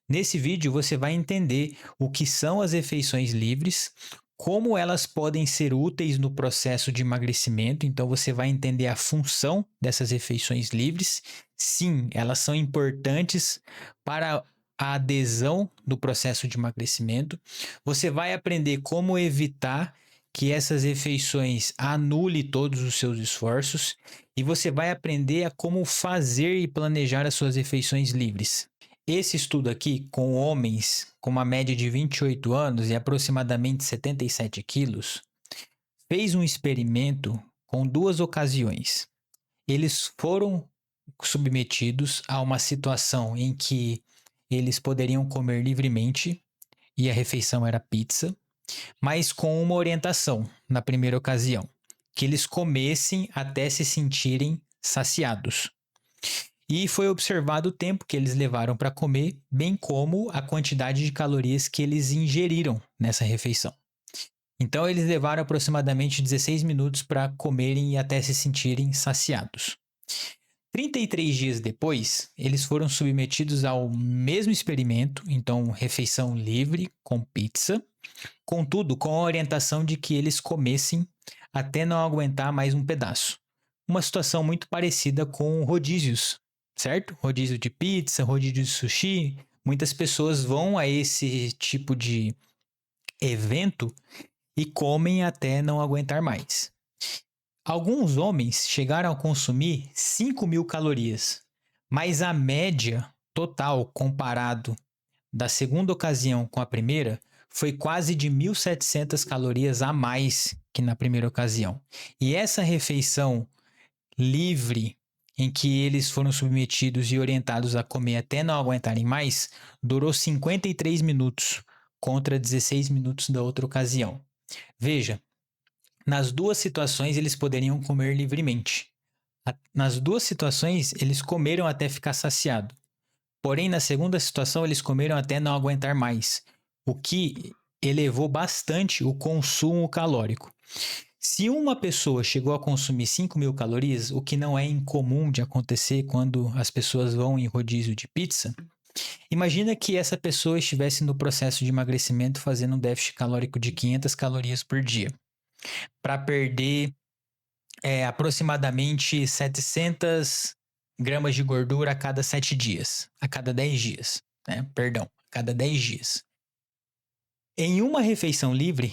Nesse vídeo você vai entender o que são as refeições livres, como elas podem ser úteis no processo de emagrecimento, então você vai entender a função dessas refeições livres. Sim, elas são importantes para a adesão do processo de emagrecimento. Você vai aprender como evitar que essas refeições anulem todos os seus esforços e você vai aprender a como fazer e planejar as suas refeições livres. Esse estudo aqui, com homens com uma média de 28 anos e aproximadamente 77 quilos, fez um experimento com duas ocasiões. Eles foram submetidos a uma situação em que eles poderiam comer livremente e a refeição era pizza, mas com uma orientação na primeira ocasião, que eles comessem até se sentirem saciados. E foi observado o tempo que eles levaram para comer, bem como a quantidade de calorias que eles ingeriram nessa refeição. Então, eles levaram aproximadamente 16 minutos para comerem e até se sentirem saciados. 33 dias depois, eles foram submetidos ao mesmo experimento, então, refeição livre com pizza, contudo, com a orientação de que eles comessem até não aguentar mais um pedaço. Uma situação muito parecida com rodízios, certo? Rodízio de pizza, rodízio de sushi. Muitas pessoas vão a esse tipo de evento e comem até não aguentar mais. Alguns homens chegaram a consumir 5.000 calorias, mas a média total comparado da segunda ocasião com a primeira foi quase de 1.700 calorias a mais que na primeira ocasião. E essa refeição livre em que eles foram submetidos e orientados a comer até não aguentarem mais, durou 53 minutos contra 16 minutos da outra ocasião. Veja, nas duas situações eles poderiam comer livremente. Nas duas situações eles comeram até ficar saciado. Porém, na segunda situação eles comeram até não aguentar mais, o que elevou bastante o consumo calórico. Se uma pessoa chegou a consumir 5.000 calorias, o que não é incomum de acontecer quando as pessoas vão em rodízio de pizza, imagina que essa pessoa estivesse no processo de emagrecimento fazendo um déficit calórico de 500 calorias por dia, para perder aproximadamente 700 gramas de gordura a cada 7 dias, a cada 10 dias, né? Perdão, a cada 10 dias. Em uma refeição livre,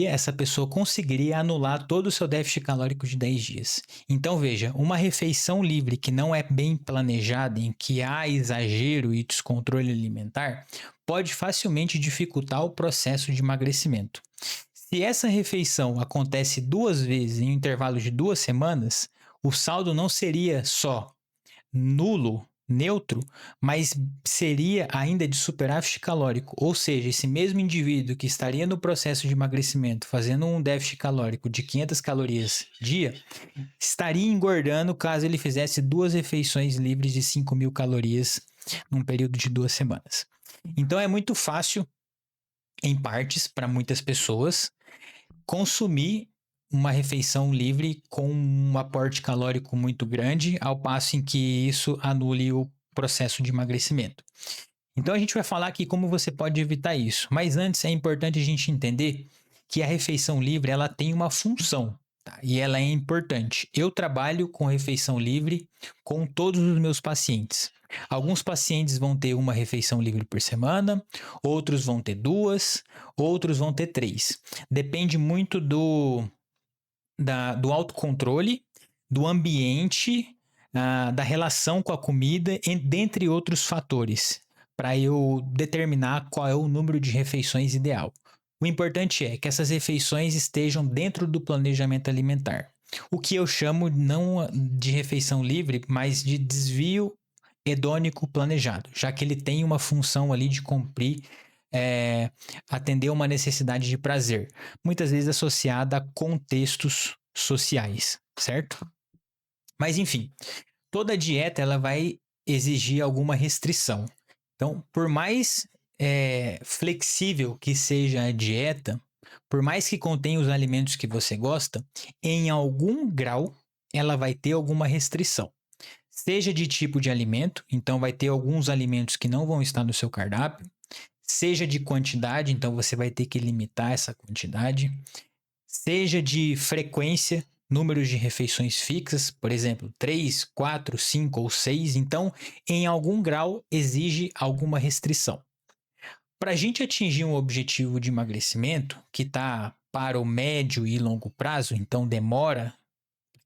essa pessoa conseguiria anular todo o seu déficit calórico de 10 dias. Então veja, uma refeição livre que não é bem planejada, em que há exagero e descontrole alimentar, pode facilmente dificultar o processo de emagrecimento. Se essa refeição acontece 2 vezes em um intervalo de 2 semanas, o saldo não seria só nulo, neutro, mas seria ainda de superávit calórico, ou seja, esse mesmo indivíduo que estaria no processo de emagrecimento fazendo um déficit calórico de 500 calorias dia, estaria engordando caso ele fizesse 2 refeições livres de 5.000 calorias num período de 2 semanas. Então é muito fácil, em partes, para muitas pessoas, consumir uma refeição livre com um aporte calórico muito grande, ao passo em que isso anule o processo de emagrecimento. Então a gente vai falar aqui como você pode evitar isso, mas antes é importante a gente entender que a refeição livre ela tem uma função, tá? E ela é importante. Eu trabalho com refeição livre com todos os meus pacientes. Alguns pacientes vão ter uma refeição livre por semana, outros vão ter 2, outros vão ter 3. Depende muito do autocontrole, do ambiente, da relação com a comida, dentre outros fatores, para eu determinar qual é o número de refeições ideal. O importante é que essas refeições estejam dentro do planejamento alimentar. O que eu chamo não de refeição livre, mas de desvio hedônico planejado, já que ele tem uma função ali de cumprir, atender uma necessidade de prazer, muitas vezes associada a contextos sociais, certo? Mas enfim, toda dieta ela vai exigir alguma restrição. Então, por mais flexível que seja a dieta, por mais que contenha os alimentos que você gosta, em algum grau ela vai ter alguma restrição. seja de tipo de alimento, então vai ter alguns alimentos que não vão estar no seu cardápio, seja de quantidade, então você vai ter que limitar essa quantidade, seja de frequência, números de refeições fixas, por exemplo, 3, 4, 5 ou 6, então em algum grau exige alguma restrição. Para a gente atingir um objetivo de emagrecimento que está para o médio e longo prazo, então demora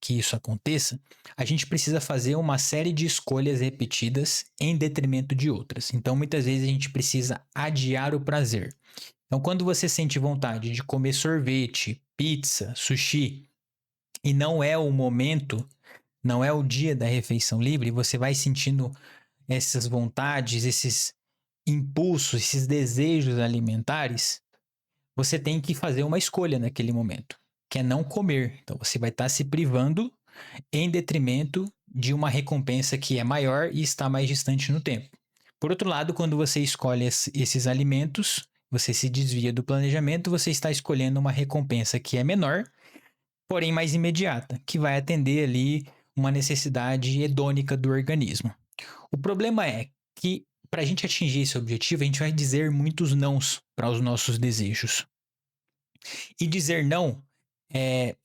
que isso aconteça, a gente precisa fazer uma série de escolhas repetidas em detrimento de outras. Então, muitas vezes a gente precisa adiar o prazer. Então, quando você sente vontade de comer sorvete, pizza, sushi, e não é o momento, não é o dia da refeição livre, você vai sentindo essas vontades, esses impulsos, esses desejos alimentares, você tem que fazer uma escolha naquele momento, que é não comer. Então, você vai estar se privando em detrimento de uma recompensa que é maior e está mais distante no tempo. Por outro lado, quando você escolhe esses alimentos, você se desvia do planejamento, você está escolhendo uma recompensa que é menor, porém mais imediata, que vai atender ali uma necessidade hedônica do organismo. O problema é que para a gente atingir esse objetivo, a gente vai dizer muitos nãos para os nossos desejos. E dizer não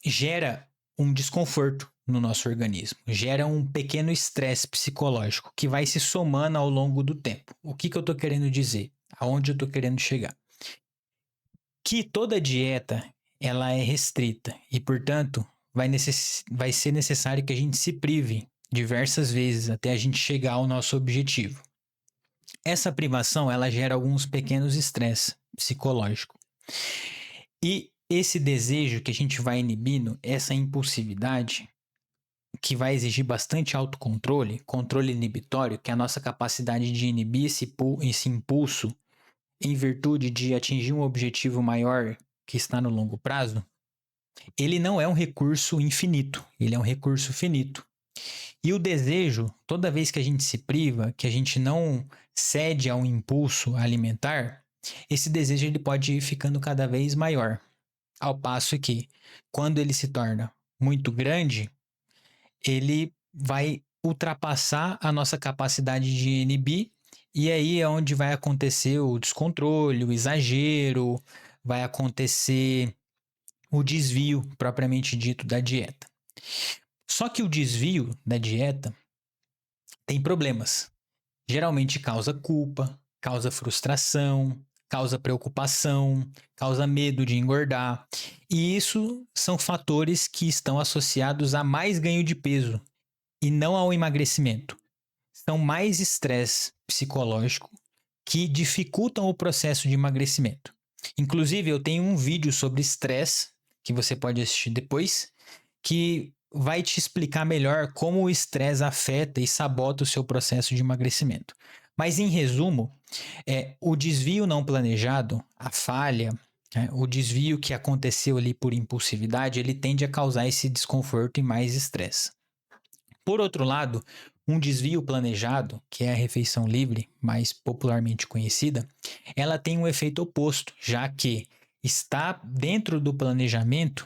gera um desconforto no nosso organismo, gera um pequeno estresse psicológico que vai se somando ao longo do tempo. O que eu estou querendo dizer? Aonde eu estou querendo chegar? Que toda dieta ela é restrita e, portanto, vai ser necessário que a gente se prive diversas vezes até a gente chegar ao nosso objetivo. Essa privação ela gera alguns pequenos estresses psicológicos. E esse desejo que a gente vai inibindo, essa impulsividade, que vai exigir bastante autocontrole, controle inibitório, que é a nossa capacidade de inibir esse impulso em virtude de atingir um objetivo maior que está no longo prazo, ele não é um recurso infinito, ele é um recurso finito. E o desejo, toda vez que a gente se priva, que a gente não cede a um impulso alimentar, esse desejo ele pode ir ficando cada vez maior. Ao passo que, quando ele se torna muito grande, ele vai ultrapassar a nossa capacidade de inibir, e aí é onde vai acontecer o descontrole, o exagero, vai acontecer o desvio propriamente dito da dieta. Só que o desvio da dieta tem problemas. Geralmente causa culpa, causa frustração, causa preocupação, causa medo de engordar. E isso são fatores que estão associados a mais ganho de peso e não ao emagrecimento. São mais estresse psicológico que dificultam o processo de emagrecimento. Inclusive, eu tenho um vídeo sobre estresse que você pode assistir depois, que vai te explicar melhor como o estresse afeta e sabota o seu processo de emagrecimento. Mas, em resumo, o desvio não planejado, a falha, o desvio que aconteceu ali por impulsividade, ele tende a causar esse desconforto e mais estresse. Por outro lado, um desvio planejado, que é a refeição livre, mais popularmente conhecida, ela tem um efeito oposto, já que está dentro do planejamento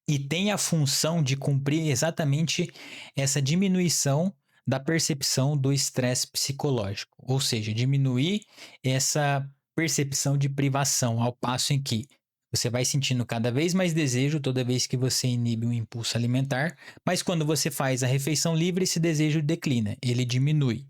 e tem a função de cumprir exatamente essa diminuição da percepção do estresse psicológico, ou seja, diminuir essa percepção de privação, ao passo em que você vai sentindo cada vez mais desejo toda vez que você inibe um impulso alimentar, mas quando você faz a refeição livre, esse desejo declina, ele diminui.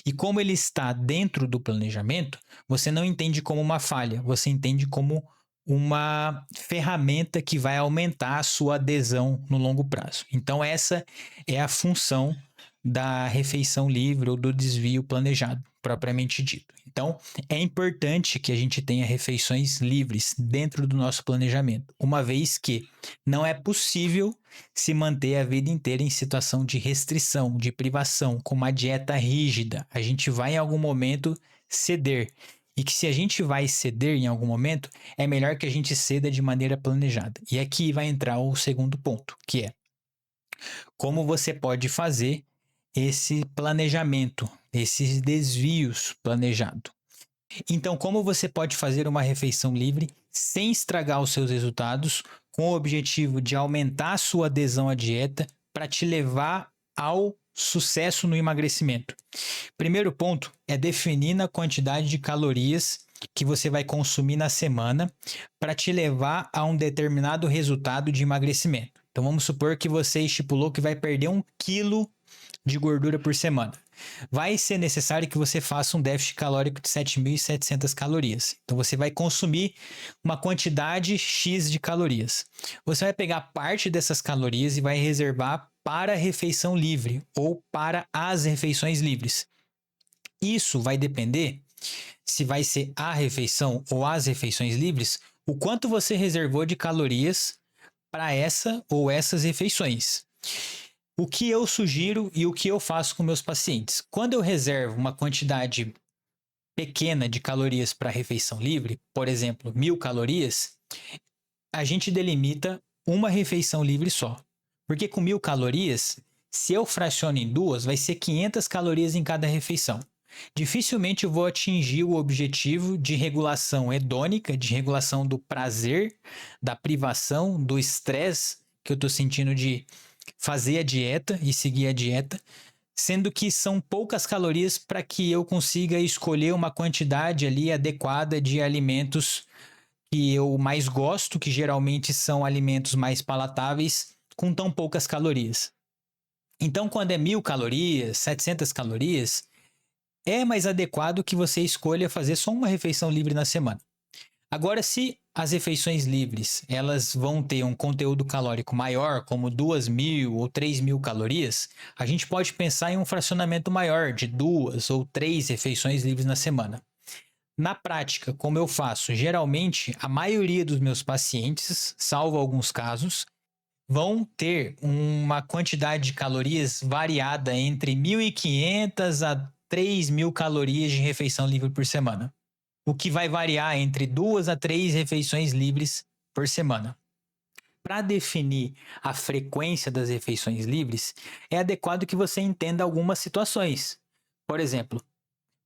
E como ele está dentro do planejamento, você não entende como uma falha, você entende como uma ferramenta que vai aumentar a sua adesão no longo prazo. Então, essa é a função da refeição livre ou do desvio planejado, propriamente dito. Então, é importante que a gente tenha refeições livres dentro do nosso planejamento, uma vez que não é possível se manter a vida inteira em situação de restrição, de privação, com uma dieta rígida. A gente vai em algum momento ceder. E que se a gente vai ceder em algum momento, é melhor que a gente ceda de maneira planejada. E aqui vai entrar o segundo ponto, que é como você pode fazer esse planejamento, esses desvios planejados. Então, como você pode fazer uma refeição livre sem estragar os seus resultados, com o objetivo de aumentar a sua adesão à dieta para te levar ao sucesso no emagrecimento? Primeiro ponto é definir a quantidade de calorias que você vai consumir na semana para te levar a um determinado resultado de emagrecimento. Então vamos supor que você estipulou que vai perder 1 quilo de gordura por semana. Vai ser necessário que você faça um déficit calórico de 7.700 calorias. Então você vai consumir uma quantidade X de calorias. Você vai pegar parte dessas calorias e vai reservar para a refeição livre ou para as refeições livres. Isso vai depender se vai ser a refeição ou as refeições livres, o quanto você reservou de calorias para essa ou essas refeições. O que eu sugiro e o que eu faço com meus pacientes? Quando eu reservo uma quantidade pequena de calorias para a refeição livre, por exemplo, 1.000 calorias, a gente delimita uma refeição livre só. Porque com 1.000 calorias, se eu fraciono em duas, vai ser 500 calorias em cada refeição. Dificilmente eu vou atingir o objetivo de regulação hedônica, de regulação do prazer, da privação, do estresse que eu estou sentindo de fazer a dieta e seguir a dieta, sendo que são poucas calorias para que eu consiga escolher uma quantidade ali adequada de alimentos que eu mais gosto, que geralmente são alimentos mais palatáveis, com tão poucas calorias. Então, quando é 1.000 calorias, 700 calorias, é mais adequado que você escolha fazer só uma refeição livre na semana. Agora, se as refeições livres elas vão ter um conteúdo calórico maior, como 2.000 ou 3.000 calorias, a gente pode pensar em um fracionamento maior de 2 ou 3 refeições livres na semana. Na prática, como eu faço, geralmente a maioria dos meus pacientes, salvo alguns casos, vão ter uma quantidade de calorias variada entre 1.500 a 3.000 calorias de refeição livre por semana, o que vai variar entre 2 a 3 refeições livres por semana. Para definir a frequência das refeições livres, é adequado que você entenda algumas situações. Por exemplo,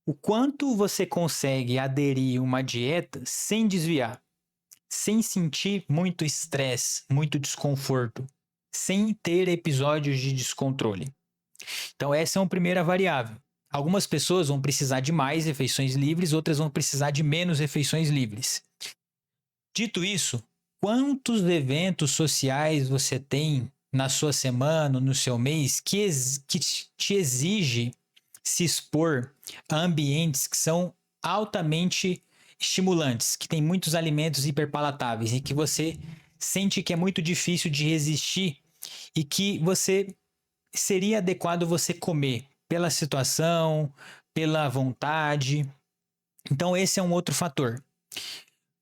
o quanto você consegue aderir a uma dieta sem desviar, sem sentir muito estresse, muito desconforto, sem ter episódios de descontrole. Então essa é uma primeira variável. Algumas pessoas vão precisar de mais refeições livres, outras vão precisar de menos refeições livres. Dito isso, quantos eventos sociais você tem na sua semana, no seu mês, que te exige se expor a ambientes que são altamente estimulantes, que tem muitos alimentos hiperpalatáveis e que você sente que é muito difícil de resistir e que seria adequado você comer pela situação, pela vontade. Então esse é um outro fator.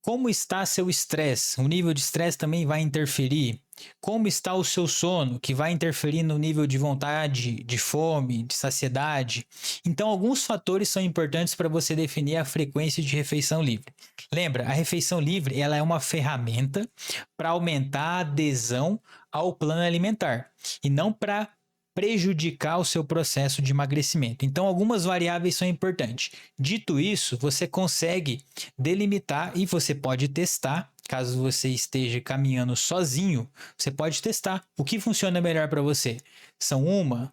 Como está seu estresse? O nível de estresse também vai interferir. Como está o seu sono, que vai interferir no nível de vontade, de fome, de saciedade. Então, alguns fatores são importantes para você definir a frequência de refeição livre. Lembra, a refeição livre ela é uma ferramenta para aumentar a adesão ao plano alimentar e não para prejudicar o seu processo de emagrecimento. Então, algumas variáveis são importantes. Dito isso, você consegue delimitar e você pode testar. Caso você esteja caminhando sozinho, você pode testar o que funciona melhor para você. São uma,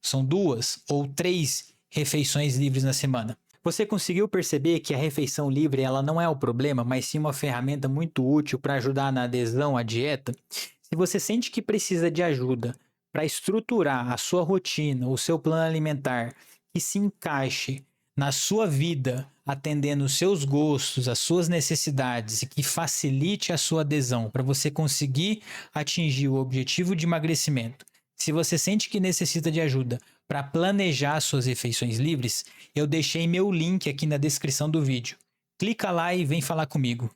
são 2 ou 3 refeições livres na semana. Você conseguiu perceber que a refeição livre ela não é o problema, mas sim uma ferramenta muito útil para ajudar na adesão à dieta? Se você sente que precisa de ajuda para estruturar a sua rotina, o seu plano alimentar, que se encaixe na sua vida, atendendo os seus gostos, as suas necessidades e que facilite a sua adesão para você conseguir atingir o objetivo de emagrecimento. Se você sente que necessita de ajuda para planejar suas refeições livres, eu deixei meu link aqui na descrição do vídeo. Clica lá e vem falar comigo.